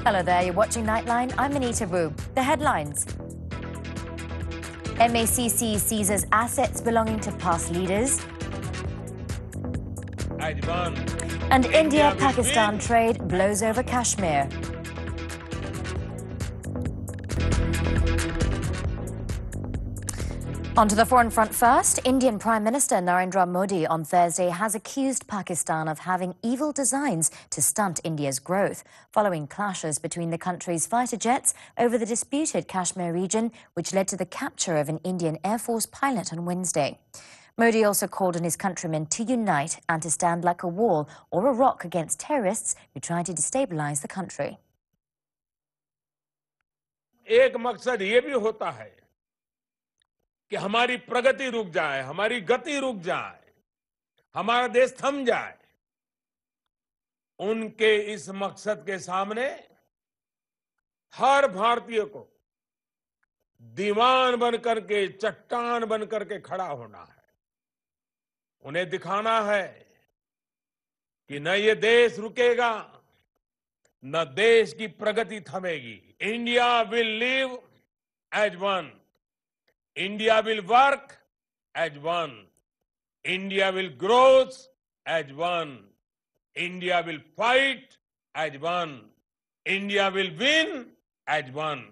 Hello there, you're watching Nightline. I'm Anita Wu. The headlines. MACC seizes assets belonging to past leaders. And India-Pakistan trade blows over Kashmir. On to the foreign front first. Indian Prime Minister Narendra Modi on Thursday has accused Pakistan of having evil designs to stunt India's growth, following clashes between the country's fighter jets over the disputed Kashmir region, which led to the capture of an Indian Air Force pilot on Wednesday. Modi also called on his countrymen to unite and to stand like a wall or a rock against terrorists who try to destabilize the country. एक मकसद ये भी होता है कि हमारी प्रगति रुक जाए, हमारी गति रुक जाए, हमारा देश थम जाए। उनके इस मकसद के सामने हर भारतीय को दीवान बनकर के, चट्टान बनकर के खड़ा होना है। उन्हें दिखाना है कि न ये देश रुकेगा, न देश की प्रगति थमेगी। India will live as one, India will work as one, India will growth as one, India will fight as one, India will win as one.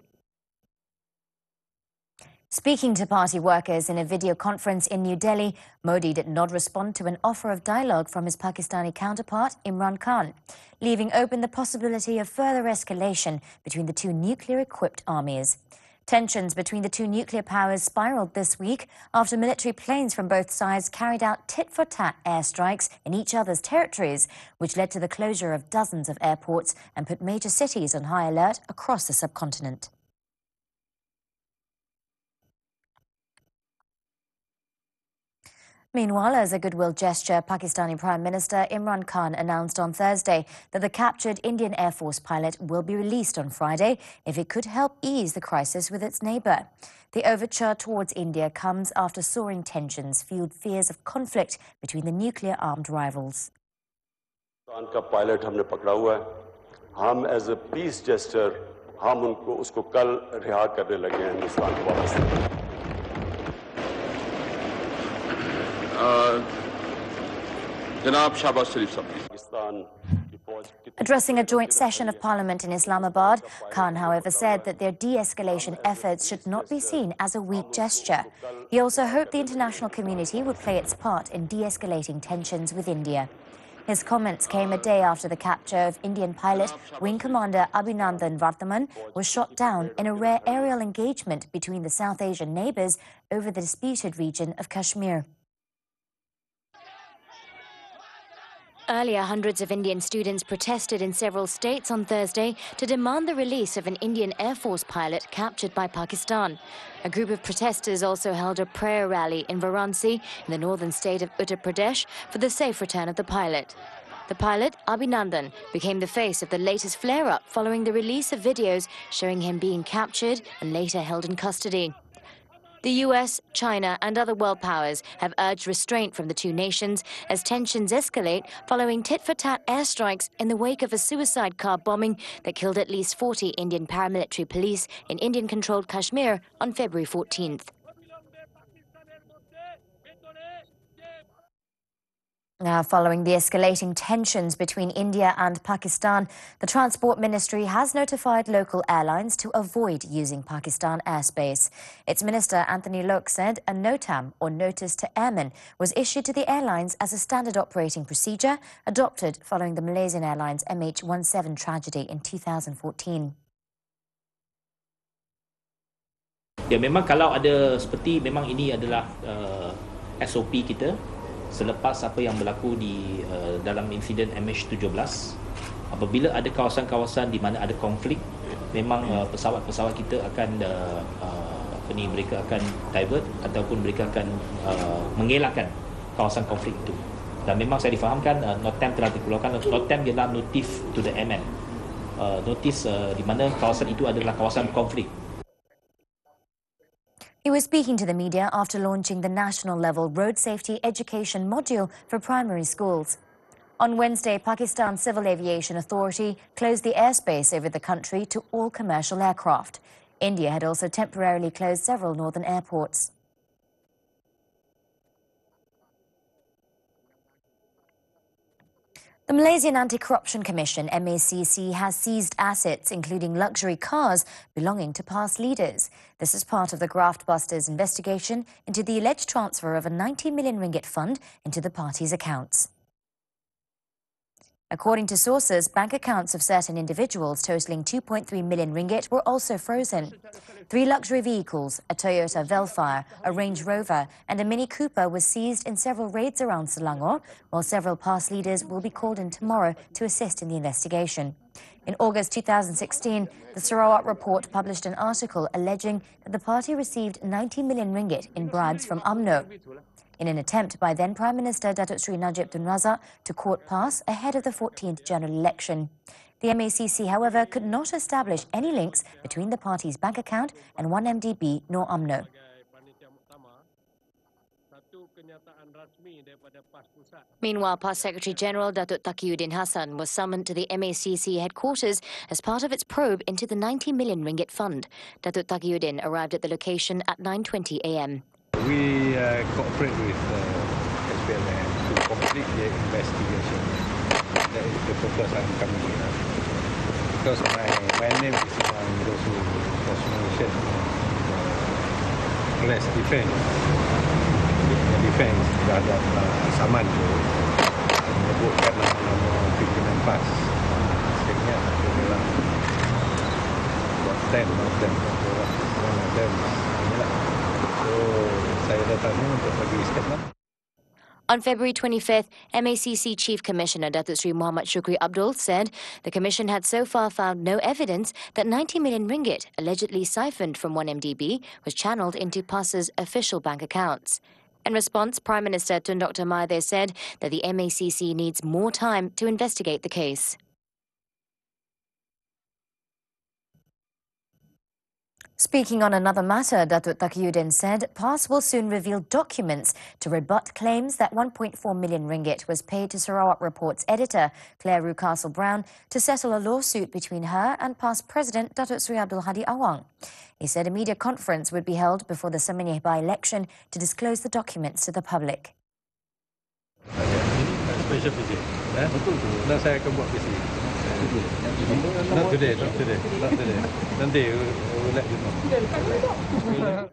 Speaking to party workers in a video conference in New Delhi, Modi did not respond to an offer of dialogue from his Pakistani counterpart, Imran Khan, leaving open the possibility of further escalation between the two nuclear-equipped armies. Tensions between the two nuclear powers spiraled this week after military planes from both sides carried out tit-for-tat airstrikes in each other's territories, which led to the closure of dozens of airports and put major cities on high alert across the subcontinent. Meanwhile, as a goodwill gesture, Pakistani Prime Minister Imran Khan announced on Thursday that the captured Indian Air Force pilot will be released on Friday if it could help ease the crisis with its neighbour. The overture towards India comes after soaring tensions fueled fears of conflict between the nuclear-armed rivals. का pilot हमने पकड़ा हुआ है. हम as a piece gesture हम उसको कल रिहा करने लगे हैं हिंदुस्तान को वापस. Addressing a joint session of Parliament in Islamabad, Khan, however, said that their de-escalation efforts should not be seen as a weak gesture. He also hoped the international community would play its part in de-escalating tensions with India. His comments came a day after the capture of Indian pilot Wing Commander Abhinandan Vardhaman was shot down in a rare aerial engagement between the South Asian neighbours over the disputed region of Kashmir. Earlier, hundreds of Indian students protested in several states on Thursday to demand the release of an Indian Air Force pilot captured by Pakistan. A group of protesters also held a prayer rally in Varanasi, in the northern state of Uttar Pradesh, for the safe return of the pilot. The pilot, Abhinandan, became the face of the latest flare-up following the release of videos showing him being captured and later held in custody. The US, China and other world powers have urged restraint from the two nations as tensions escalate following tit-for-tat airstrikes in the wake of a suicide car bombing that killed at least 40 Indian paramilitary police in Indian-controlled Kashmir on February 14th. Now, following the escalating tensions between India and Pakistan, the Transport Ministry has notified local airlines to avoid using Pakistan airspace. Its Minister Anthony Loke said a NOTAM, or Notice to Airmen, was issued to the airlines as a standard operating procedure adopted following the Malaysian Airlines MH17 tragedy in 2014. Ya, memang kalau ada seperti memang ini adalah SOP kita. Selepas apa yang berlaku di dalam insiden MH17, apabila ada kawasan-kawasan di mana ada konflik, memang pesawat-pesawat kita akan mereka akan divert ataupun mereka akan mengelakkan kawasan konflik itu. Dan memang saya difahamkan NOTAM telah dikeluarkan. NOTAM ialah notif to the airman, notis di mana kawasan itu adalah kawasan konflik. He was speaking to the media after launching the national-level road safety education module for primary schools. On Wednesday, Pakistan's Civil Aviation Authority closed the airspace over the country to all commercial aircraft. India had also temporarily closed several northern airports. The Malaysian Anti-Corruption Commission, MACC, has seized assets, including luxury cars belonging to past leaders. This is part of the Graftbusters investigation into the alleged transfer of a 90 million ringgit fund into the party's accounts. According to sources, bank accounts of certain individuals totaling 2.3 million ringgit were also frozen. 3 luxury vehicles, a Toyota Velfire, a Range Rover and a Mini Cooper were seized in several raids around Selangor, while several past leaders will be called in tomorrow to assist in the investigation. In August 2016, the Sarawak Report published an article alleging that the party received 90 million ringgit in bribes from UMNO. In an attempt by then Prime Minister Datuk Sri Najib Tun Razak to court pass ahead of the 14th general election. The MACC, however, could not establish any links between the party's bank account and 1MDB nor UMNO. Meanwhile, PAS Secretary-General Datuk Taqiyuddin Hassan was summoned to the MACC headquarters as part of its probe into the 90 million ringgit fund. Datuk Taqiyuddin arrived at the location at 9:20 a.m. We cooperate with SPLM to complete the investigation. That is the purpose I'm coming here. Because my name is among those who was mentioned less defense. The defense terhadap saman tu menyebutkan nama pimpinan PAS. Sehingga ada dalam buat 10 of them, one of them. On February 25th, MACC Chief Commissioner Datuk Sri Muhammad Shukri Abdul said the Commission had so far found no evidence that 90 million ringgit, allegedly siphoned from 1MDB, was channelled into PAS's official bank accounts. In response, Prime Minister Tun Dr. Mahathir said that the MACC needs more time to investigate the case. Speaking on another matter, Datuk Taqiyuddin said PAS will soon reveal documents to rebut claims that 1.4 million ringgit was paid to Sarawak Report's editor, Claire Rucastle Brown, to settle a lawsuit between her and PAS President Datuk Sri Abdul Hadi Awang. He said a media conference would be held before the Semenyih by-election to disclose the documents to the public. Special visit. Betul tu. Dan saya akan buat visit. Not today. Nanti we'll let you know.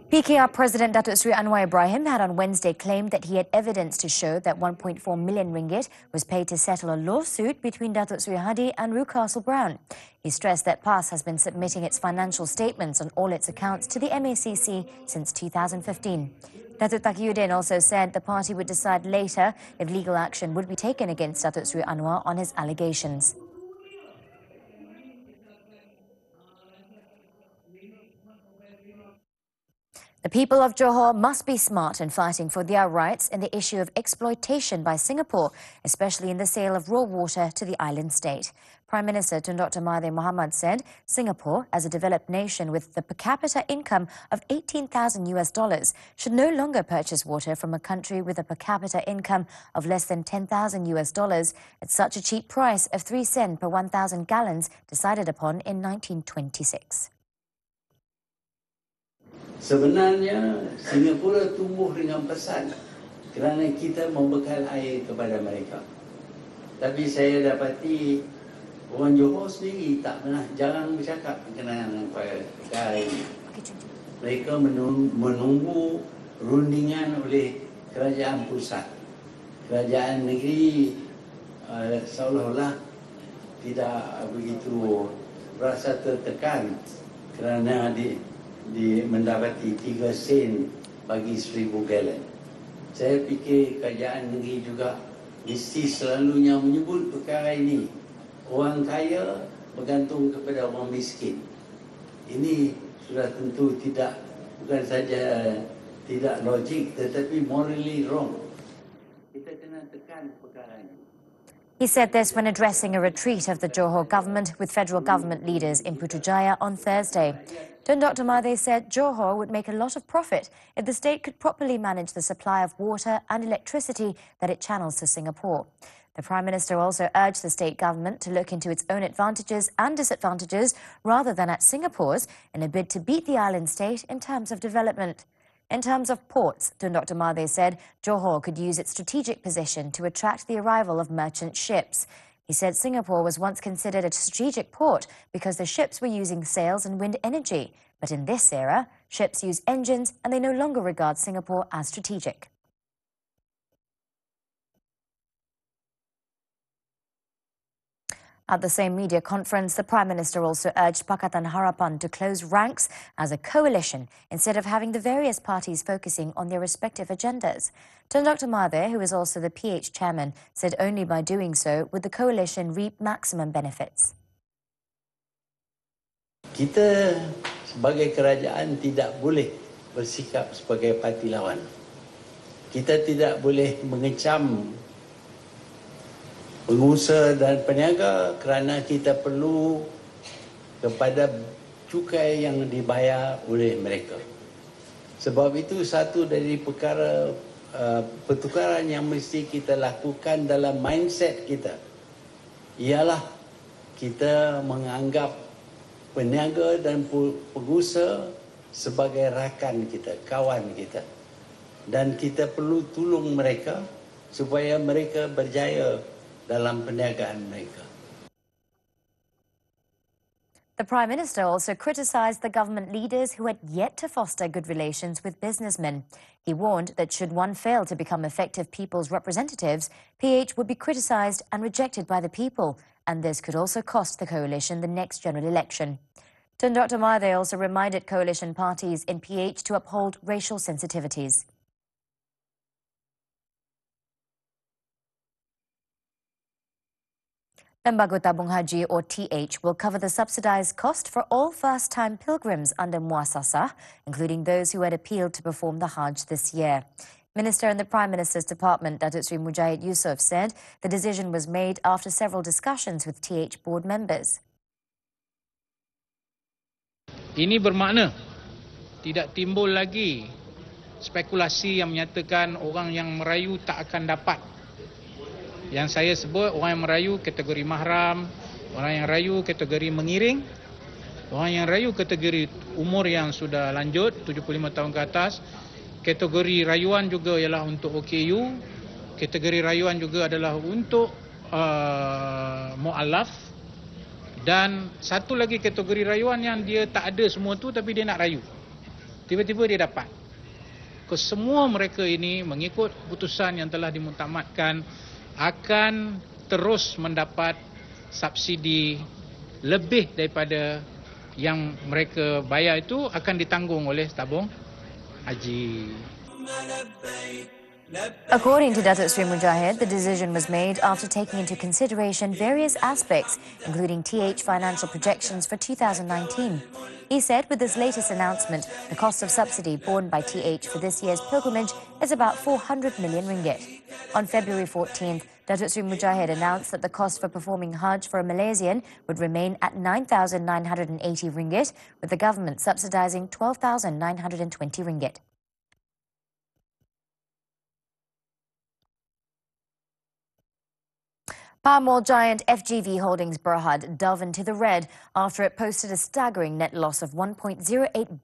PKR President Datuk Sri Anwar Ibrahim had on Wednesday claimed that he had evidence to show that 1.4 million ringgit was paid to settle a lawsuit between Datuk Sri Hadi and Rucastle Brown. He stressed that PAS has been submitting its financial statements on all its accounts to the MACC since 2015. Datuk Taqiyuddin also said the party would decide later if legal action would be taken against Datuk Sri Anwar on his allegations. The people of Johor must be smart in fighting for their rights in the issue of exploitation by Singapore, especially in the sale of raw water to the island state. Prime Minister Tun Dr. Mahathir Mohamad said Singapore, as a developed nation with the per capita income of $18,000, should no longer purchase water from a country with a per capita income of less than $10,000 at such a cheap price of 3 sen per 1,000 gallons decided upon in 1926. Sebenarnya Singapura tumbuh dengan pesat kerana kita membekal air kepada mereka. Tapi saya dapati orang Johor sendiri jarang bercakap berkenaan perkara ini. Mereka menunggu rundingan oleh kerajaan pusat. Kerajaan negeri seolah-olah tidak begitu rasa tertekan kerana mendapati 3 sen bagi 1,000 galon. Saya fikir kerajaan negeri juga mesti selalunya menyebut perkara ini. Orang kaya bergantung kepada orang miskin. Ini sudah tentu bukan saja tidak logik tetapi morally wrong. Kita kena tekan perkara ini. He said this when addressing a retreat of the Johor government with federal government leaders in Putrajaya on Thursday. Tun Dr. Mahathir said Johor would make a lot of profit if the state could properly manage the supply of water and electricity that it channels to Singapore. The Prime Minister also urged the state government to look into its own advantages and disadvantages rather than at Singapore's in a bid to beat the island state in terms of development. In terms of ports, Tun Dr. Mahathir said Johor could use its strategic position to attract the arrival of merchant ships. He said Singapore was once considered a strategic port because the ships were using sails and wind energy. But in this era, ships use engines and they no longer regard Singapore as strategic. At the same media conference, the Prime Minister also urged Pakatan Harapan to close ranks as a coalition instead of having the various parties focusing on their respective agendas. Tun Dr. Mahathir, who is also the PH chairman, said only by doing so would the coalition reap maximum benefits. Kita sebagai kerajaan tidak boleh bersikap sebagai parti lawan. Kita tidak boleh mengecam pengusaha dan peniaga kerana kita perlu kepada cukai yang dibayar oleh mereka. Sebab itu satu dari perkara pertukaran yang mesti kita lakukan dalam mindset kita ialah kita menganggap peniaga dan pengusaha sebagai rakan kita, kawan kita. Dan kita perlu tolong mereka supaya mereka berjaya dalam perniagaan mereka. The Prime Minister also criticised the government leaders who had yet to foster good relations with businessmen. He warned that should one fail to become effective people's representatives, PH would be criticised and rejected by the people, and this could also cost the coalition the next general election. Tun Dr. Mahathir also reminded coalition parties in PH to uphold racial sensitivities. Lembaga Tabung Haji, or TH, will cover the subsidised cost for all first-time pilgrims under Muasasah, including those who had appealed to perform the Hajj this year. Minister in the Prime Minister's Department, Datuk Sri Mujahid Yusof, said the decision was made after several discussions with TH board members. Ini bermakna tidak timbul lagi spekulasi yang menyatakan orang yang merayu tak akan dapat. Yang saya sebut orang yang merayu kategori mahram, orang yang rayu kategori mengiring, orang yang rayu kategori umur yang sudah lanjut 75 tahun ke atas. Kategori rayuan juga ialah untuk OKU, kategori rayuan juga adalah untuk mu'alaf, dan satu lagi kategori rayuan yang dia tak ada semua tu tapi dia nak rayu. Tiba-tiba dia dapat. Kesemua mereka ini mengikut keputusan yang telah dimuktamadkan akan terus mendapat subsidi lebih daripada yang mereka bayar itu akan ditanggung oleh tabung haji. According to Datuk Sri Mujahid, the decision was made after taking into consideration various aspects, including TH financial projections for 2019. He said with this latest announcement, the cost of subsidy borne by TH for this year's pilgrimage is about 400 million ringgit. On February 14th, Datuk Sri Mujahid announced that the cost for performing Hajj for a Malaysian would remain at 9,980 ringgit, with the government subsidising 12,920 ringgit. Palm oil giant FGV Holdings Berhad dove into the red after it posted a staggering net loss of 1.08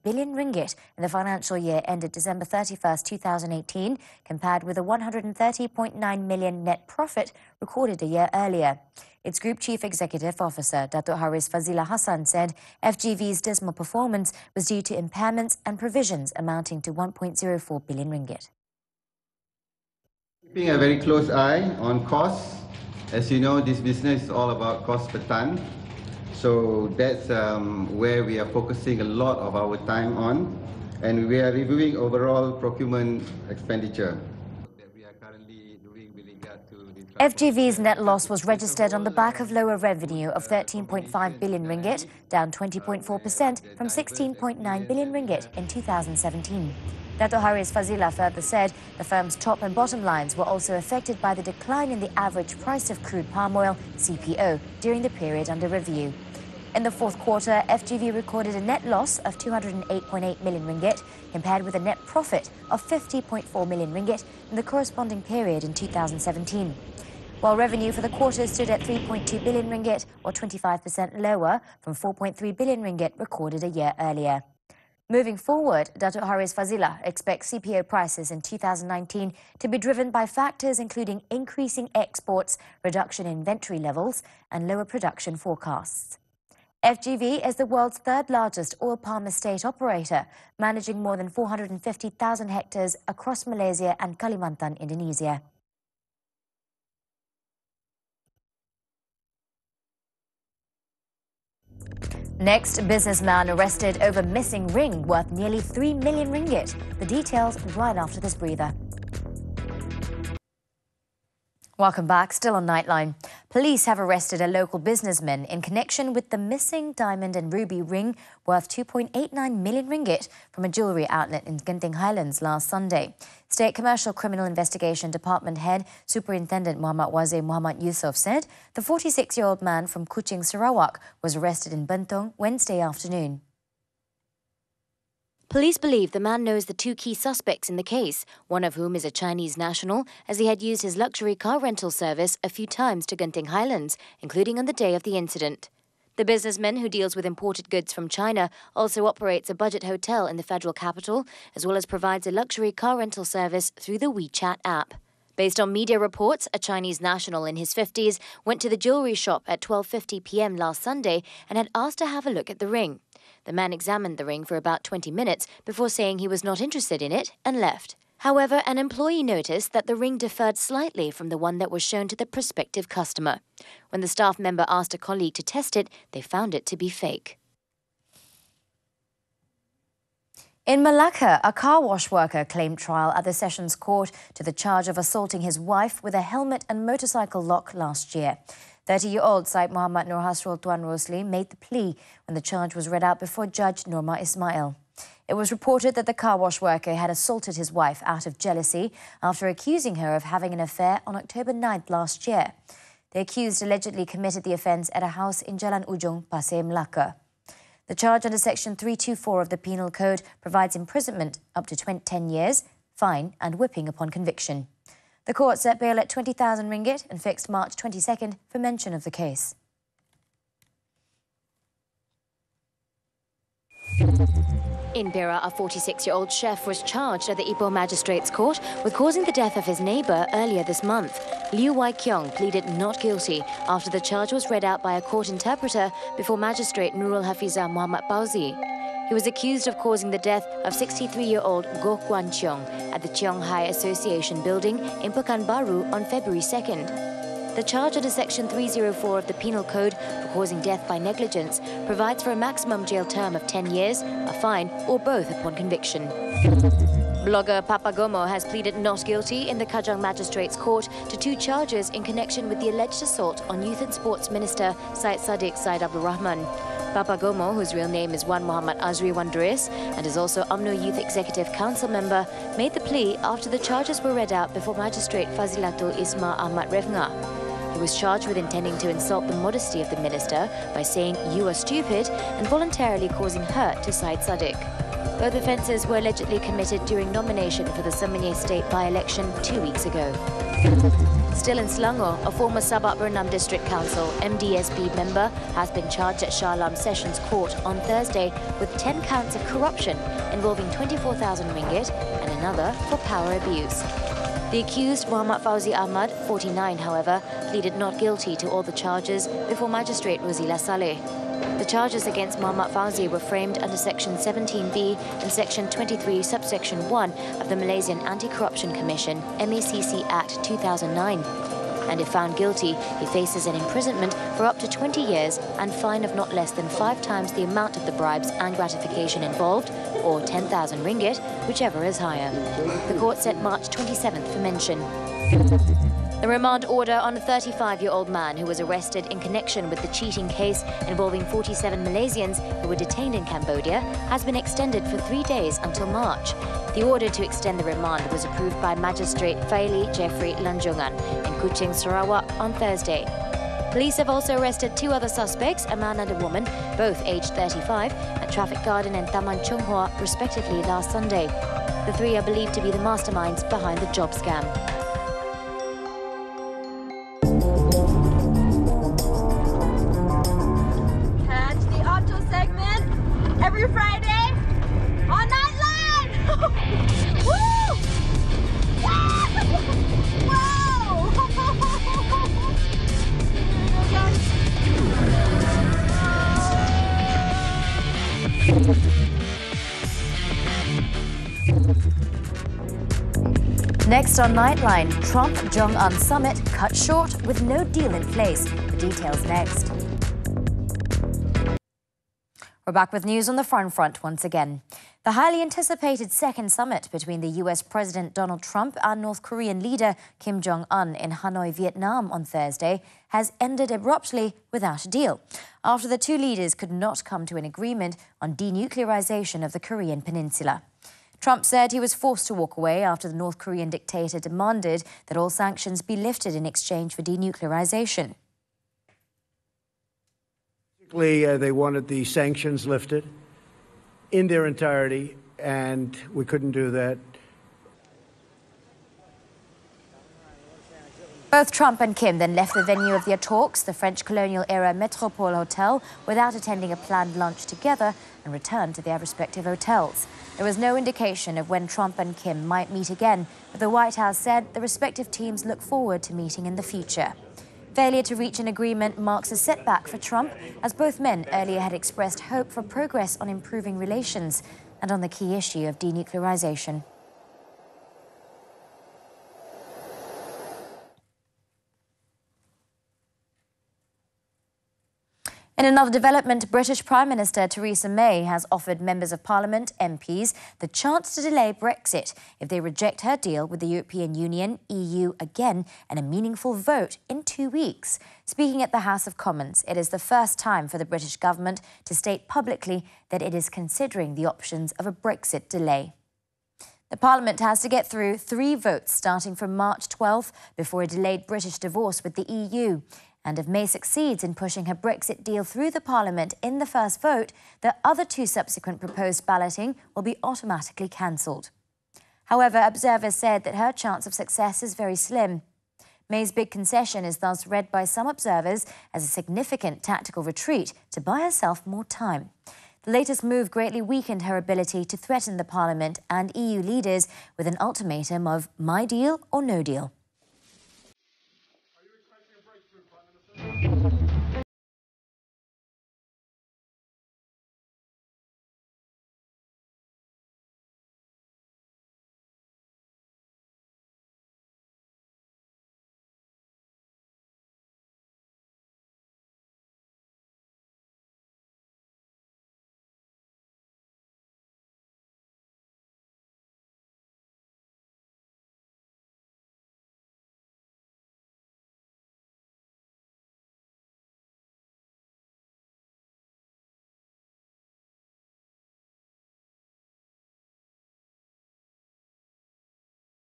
billion ringgit in the financial year ended December 31st, 2018, compared with a 130.9 million net profit recorded a year earlier. Its Group Chief Executive Officer, Datuk Haris Fazila Hassan, said FGV's dismal performance was due to impairments and provisions amounting to 1.04 billion ringgit. Keeping a very close eye on costs. As you know, this business is all about cost per ton. So that's where we are focusing a lot of our time on. And we are reviewing overall procurement expenditure that we are currently doing with regard to the FGV's net loss was registered on the back of lower revenue of 13.5 billion ringgit, down 20.4% from 16.9 billion ringgit in 2017. Dato' Haris Fazila further said the firm's top and bottom lines were also affected by the decline in the average price of crude palm oil, CPO, during the period under review. In the fourth quarter, FGV recorded a net loss of 208.8 million ringgit, compared with a net profit of 50.4 million ringgit in the corresponding period in 2017. While revenue for the quarter stood at 3.2 billion ringgit, or 25% lower from 4.3 billion ringgit recorded a year earlier. Moving forward, Dato' Haris Fazila expects CPO prices in 2019 to be driven by factors including increasing exports, reduction in inventory levels, and lower production forecasts. FGV is the world's third largest oil palm estate operator, managing more than 450,000 hectares across Malaysia and Kalimantan, Indonesia. Next, businessman arrested over missing ring worth nearly 3 million ringgit. The details right after this breather. Welcome back, still on Nightline. Police have arrested a local businessman in connection with the missing diamond and ruby ring worth 2.89 million ringgit from a jewellery outlet in Genting Highlands last Sunday. State Commercial Criminal Investigation Department Head Superintendent Muhammad Wazir Muhammad Yusof said the 46-year-old man from Kuching, Sarawak was arrested in Bentong Wednesday afternoon. Police believe the man knows the two key suspects in the case, one of whom is a Chinese national, as he had used his luxury car rental service a few times to Genting Highlands, including on the day of the incident. The businessman, who deals with imported goods from China, also operates a budget hotel in the federal capital, as well as provides a luxury car rental service through the WeChat app. Based on media reports, a Chinese national in his 50s went to the jewellery shop at 12:50 p.m. last Sunday and had asked to have a look at the ring. The man examined the ring for about 20 minutes before saying he was not interested in it and left. However, an employee noticed that the ring differed slightly from the one that was shown to the prospective customer. When the staff member asked a colleague to test it, they found it to be fake. In Malacca, a car wash worker claimed trial at the Sessions Court to the charge of assaulting his wife with a helmet and motorcycle lock last year. 30-year-old Syed Muhammad Nur Hasrul Tuan Rosli made the plea when the charge was read out before Judge Norma Ismail. It was reported that the car wash worker had assaulted his wife out of jealousy after accusing her of having an affair on October 9th last year. The accused allegedly committed the offence at a house in Jalan Ujung, Pasir Melaka. The charge under Section 324 of the Penal Code provides imprisonment up to 10 years, fine and whipping upon conviction. The court set bail at 20,000 ringgit and fixed March 22nd for mention of the case. In Perak, a 46-year-old chef was charged at the Ipoh Magistrates Court with causing the death of his neighbour earlier this month. Liu Wai Kiong pleaded not guilty after the charge was read out by a court interpreter before Magistrate Nurul Hafizah Muhammad Pauzi. He was accused of causing the death of 63-year-old Goh Kuan Cheong at the Cheong Hai Association building in Pekanbaru on February 2nd. The charge under Section 304 of the Penal Code for causing death by negligence provides for a maximum jail term of 10 years, a fine, or both upon conviction. Blogger Papa Gomo has pleaded not guilty in the Kajang Magistrates Court to 2 charges in connection with the alleged assault on Youth and Sports Minister Syed Sadiq Syed Abdul Rahman. Papa Gomo, whose real name is Wan Muhammad Azri Wandaris and is also UMNO Youth Executive Council member, made the plea after the charges were read out before Magistrate Fazilatul Isma Ahmad Refnga. He was charged with intending to insult the modesty of the minister by saying "you are stupid" and voluntarily causing hurt to Syed Sadiq. Both offences were allegedly committed during nomination for the Semenyih State by-election 2 weeks ago. Still in Selangor, a former Sabak Bernam District Council MDSP member has been charged at Shah Alam Sessions Court on Thursday with 10 counts of corruption involving 24,000 ringgit and another for power abuse. The accused, Muhammad Fauzi Ahmad, 49, however, pleaded not guilty to all the charges before Magistrate Rosila Saleh. The charges against Muhammad Fauzi were framed under Section 17B and Section 23, Subsection 1 of the Malaysian Anti-Corruption Commission, MACC Act 2009. And if found guilty, he faces an imprisonment for up to 20 years and fine of not less than 5 times the amount of the bribes and gratification involved, or 10,000 ringgit, whichever is higher. The court set March 27th for mention. The remand order on a 35-year-old man who was arrested in connection with the cheating case involving 47 Malaysians who were detained in Cambodia has been extended for 3 days until March. The order to extend the remand was approved by Magistrate Faili Jeffrey Lanjongan in Kuching, Sarawak on Thursday. Police have also arrested 2 other suspects, a man and a woman, both aged 35, at Traffic Garden and Taman Chung Hua, respectively, last Sunday. The 3 are believed to be the masterminds behind the job scam. Catch the auto segment every Friday on Nightline! Woo! Wow! Next on Nightline, Trump-Jong-un summit cut short with no deal in place. The details next. We're back with news on the foreign front once again. The highly anticipated second summit between the US President Donald Trump and North Korean leader Kim Jong-un in Hanoi, Vietnam on Thursday has ended abruptly without a deal, after the 2 leaders could not come to an agreement on denuclearization of the Korean peninsula. Trump said he was forced to walk away after the North Korean dictator demanded that all sanctions be lifted in exchange for denuclearization. They wanted the sanctions lifted in their entirety, and we couldn't do that. Both Trump and Kim then left the venue of their talks, the French colonial-era Metropole Hotel, without attending a planned lunch together and returned to their respective hotels. There was no indication of when Trump and Kim might meet again, but the White House said the respective teams look forward to meeting in the future. Failure to reach an agreement marks a setback for Trump, as both men earlier had expressed hope for progress on improving relations and on the key issue of denuclearization. In another development, British Prime Minister Theresa May has offered members of Parliament, MPs, the chance to delay Brexit if they reject her deal with the European Union, EU again, and a meaningful vote in 2 weeks. Speaking at the House of Commons, it is the first time for the British government to state publicly that it is considering the options of a Brexit delay. The Parliament has to get through 3 votes starting from March 12th before a delayed British divorce with the EU. And if May succeeds in pushing her Brexit deal through the Parliament in the first vote, the other 2 subsequent proposed balloting will be automatically cancelled. However, observers said that her chance of success is very slim. May's big concession is thus read by some observers as a significant tactical retreat to buy herself more time. The latest move greatly weakened her ability to threaten the Parliament and EU leaders with an ultimatum of my deal or no deal.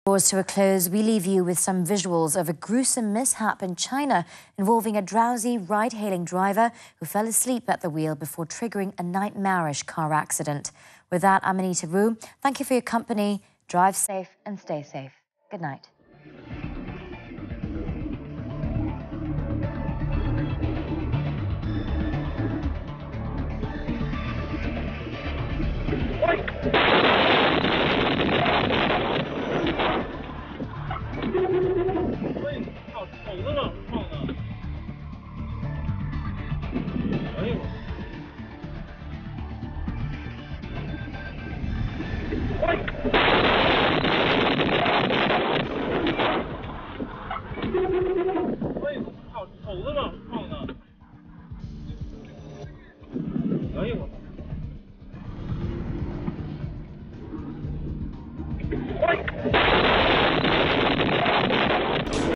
To a close, we leave you with some visuals of a gruesome mishap in China involving a drowsy ride-hailing driver who fell asleep at the wheel before triggering a nightmarish car accident. With that, I'm Anita Wu. Thank you for your company. Drive safe and stay safe. Good night.口子呢，胖的。